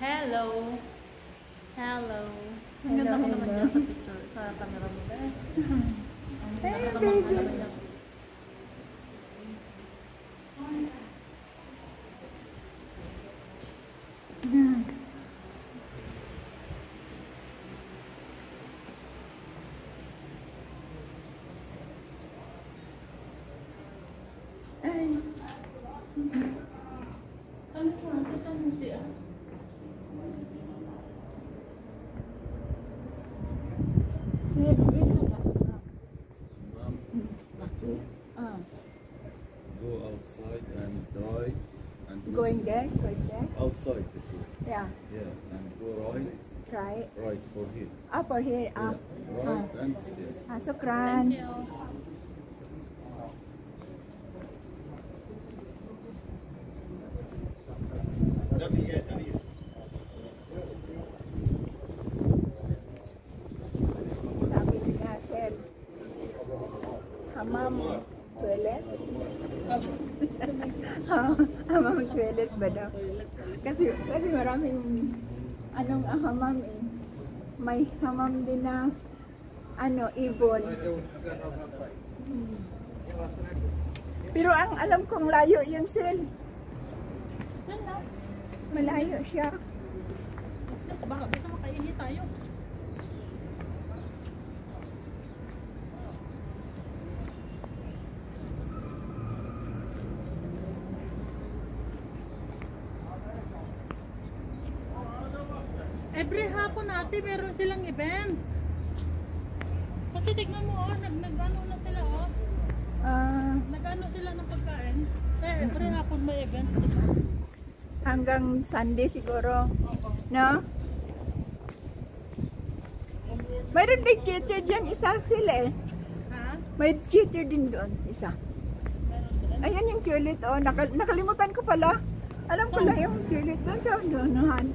Hello. Hello. Ang ganda mo naman dyan sa picture, sa camera mo. Ang ganda naman dyan. Go outside and right and Going there? outside this way. Yeah. Yeah, and go right. Right. For here. For here. Yeah, right and still. Sukran. Thank you. Sabi ni Nasser, hamam toilet? Hamam toilet ba daw? Kasi maraming hamam eh. May hamam din na ibon. Pero ang alam kong layo yun, Sil. Malayo siya. Baka bisa makainit tayo. Every hapon ate, meron silang event. Kasi tignan mo nag-ano na sila nag-ano sila ng pagkain. Kaya every hapon may event sila. Hanggang Sunday siguro. No? Mayroon din theater dyan, isa sila eh. Ha? May theater din doon, isa. Ayan yung toilet, nakalimutan ko pala. Alam ko lang yung toilet doon sa unahan.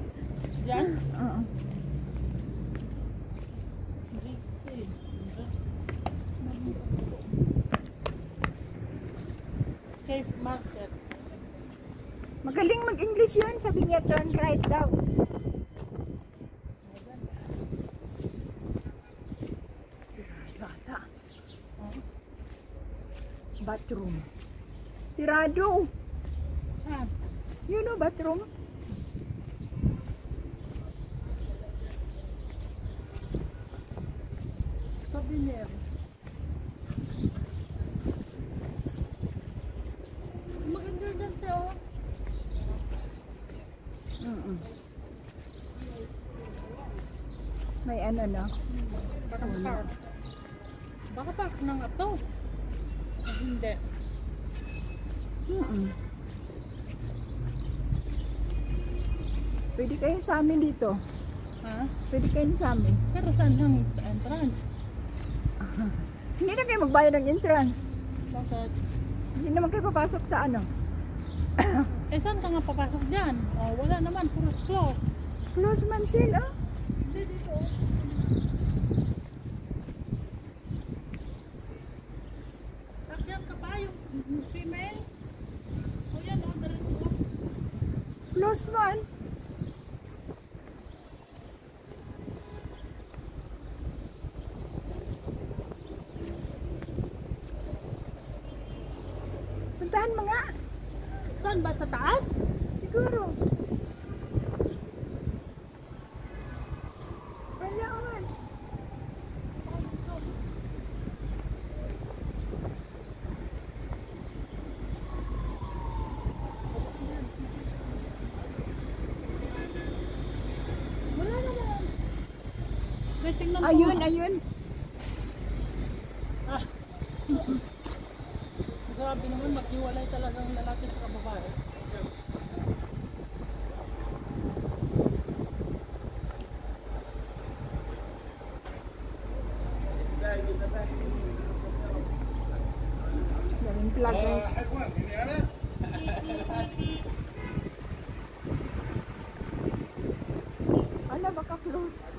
Yan? Oo. Cave Market. Magaling mag-English yun, sabi niya turn right daw. Sirado ata. Bathroom. Sirado. You know bathroom? Sabi niya. Maganda dyan tayo. May no? Baka park na nga to. Hindi. Pwede kayo sa amin dito. Ha? Pwede kayo sa amin. Pero saan ang entrance? Hindi na kayo magbayad ng entrance. Bakit? Hindi naman kayo papasok sa Saan ka nga papasok dyan? Wala naman, puro close. Close man sila. Hindi dito. Takyan ka pa yung female? Yan diretso. Close man. Puntahan mo nga. Saan ba? Sa taas? Siguro. Wala man. Wala naman. May tingnan mo. Ayun. Grabe naman, maghiwalay talagang lalaki sa babae. Daming plugins. Ala, baka close.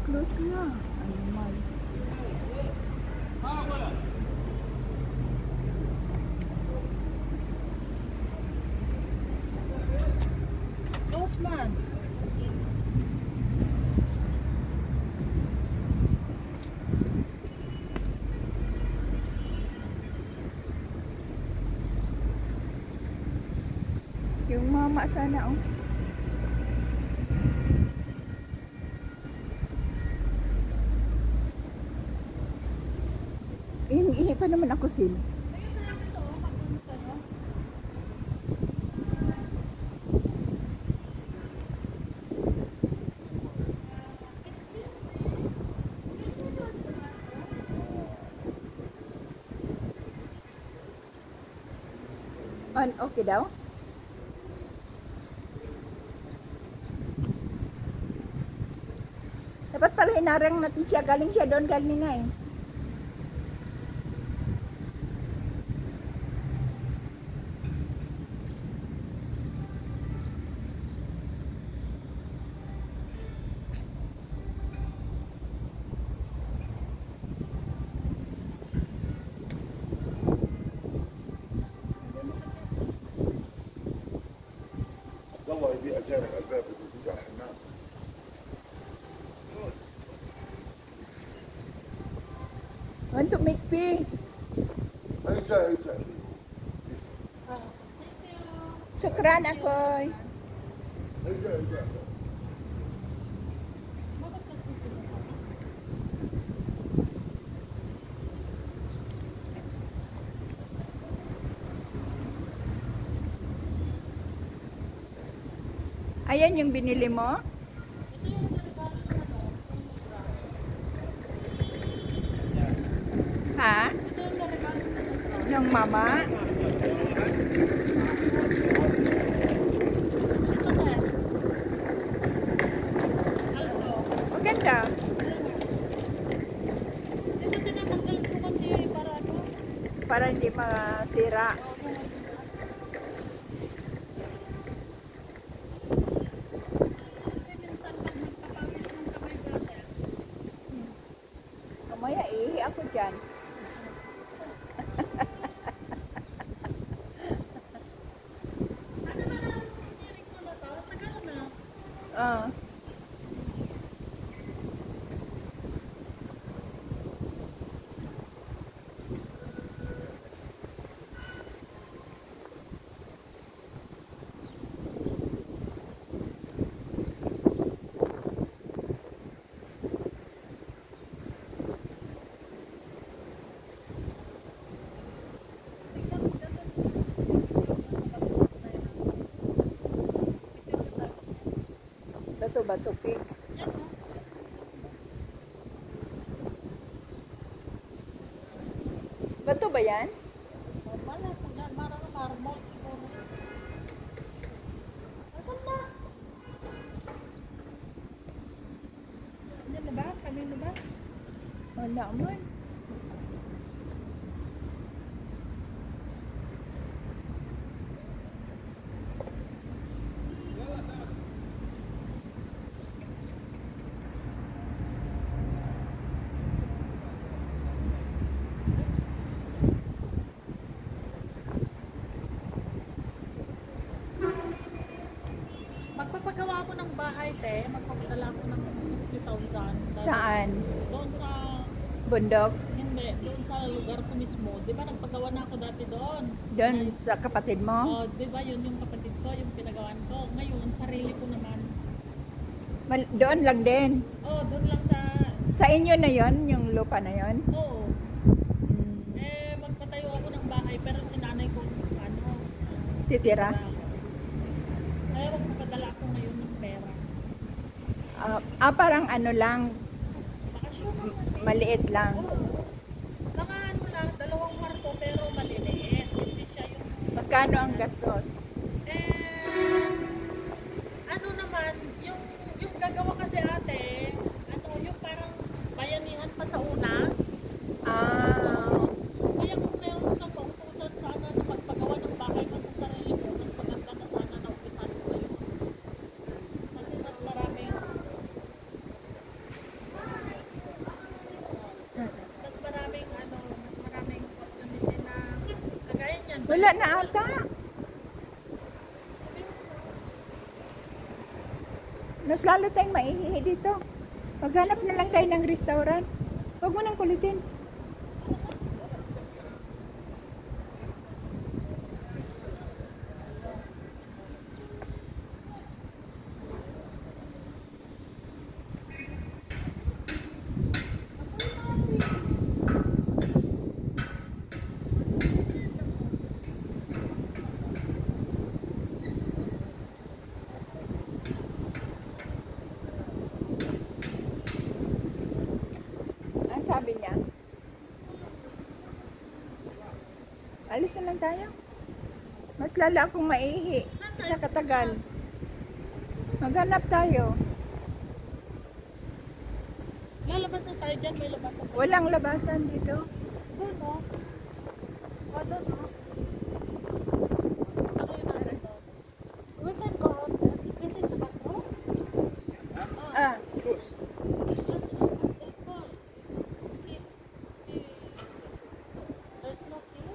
Close nga. Animal. Yung mama sana, oh. Ihingi pa naman ako sin. Okay daw? Dapat pala hinarang natin siya. Galing siya doon kanina eh. الله يبيع جارك على الباب ويفتح الحمام. Want to make pee? هي جاي جاي. Sukran akoy. هي جاي جاي. Ayan yung binili mo? Ha? Ng mama? Maganda. Ito tinatanggal ko kasi para ano? Para hindi masira. Kasi minsan pag nagpapawis ng kamay brother. Mamaya ihi ako dyan. Ano ba lang hiniring ko na to? Tagal na. Ah. Dato ba tupig? Yan o. Bato ba yan? Wala po yan. Marmol siguro. Tagal na. Yan na ba? Kami na ba? Wala man. Magpapagawa ako ng bahay, te. Magpapadala ako ng 50,000. Saan? Doon sa, Bundok? hindi, doon sa lugar ko mismo. Di ba nagpagawa na ako dati doon? Doon sa kapatid mo? Oh, di ba yun yung kapatid ko, yung pinagawan ko. Ngayon, sarili ko naman. Doon lang din. Oh, doon lang sa, Sa inyo na yon yung lupa na yon? oo. Magpatayo ako ng bahay, pero sinanay ko, ano, Titira? kaya magpapadala ako ngayon ng pera. Parang ano lang, Bakasyon naman. maliit lang. Oo. Mga ano lang, 2 kwarto, pero maliliit. Hindi siya yung Magkano ang gastos? ano naman, yung gagawa kasi ate, ano, yung parang bayanihan pa sa una. Kaya kung meron kang pautusan sana na magpagawa ng bahay pa sa sarili mo, mas maganda na sana na umpisan mo kayo. Kasi mas maraming opportunity na kagaya niyan. Wala na ata. Mas lalo tayong maihihi dito. Maghanap na lang tayo ng restaurant. Huwag mo nang kulitin. Alis na lang tayo. Mas lala akong maihi sa katagal. Maghanap tayo. Lalabas na tayo dyan, may labasan. Walang labasan dito. Doon, no? O, doon, no? Ano yun natin to? We can go out there. Visit the bathroom? Ah, Yes, they call. There's no key?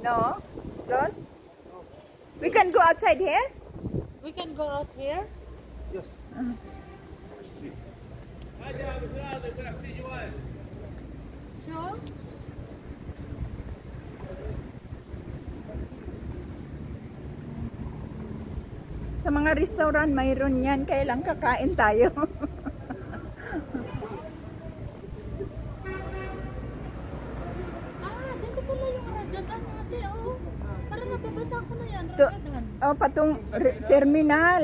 no? Close? We can go outside here? We can go out here? Yes. Sure? Sa mga restaurant, mayroon yan. Kaya lang kakain tayo. Dito pala yung ragadan natin, oh. Parang nababasa ko na yan, To, ragadan. oh, patong terminal.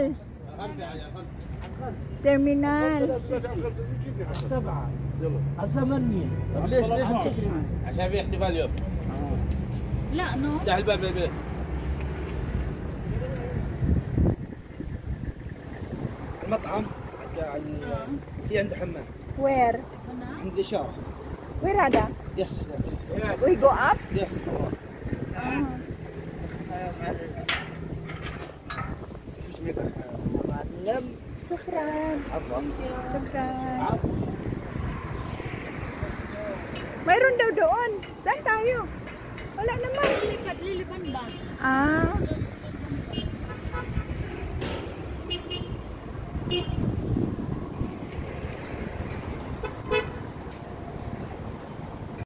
Terminal. طب ليش مسكرين؟ عشان في احتفال اليوم. لا، no? افتح الباب للبيت. المطعم في عنده حمام Where? عند الإشارة. Where ada? يس We go up? يس. Sukran. عفوا. Sukran. Mayroon daw doon. Saan tayo? Wala naman. Lilipan ba? Ah.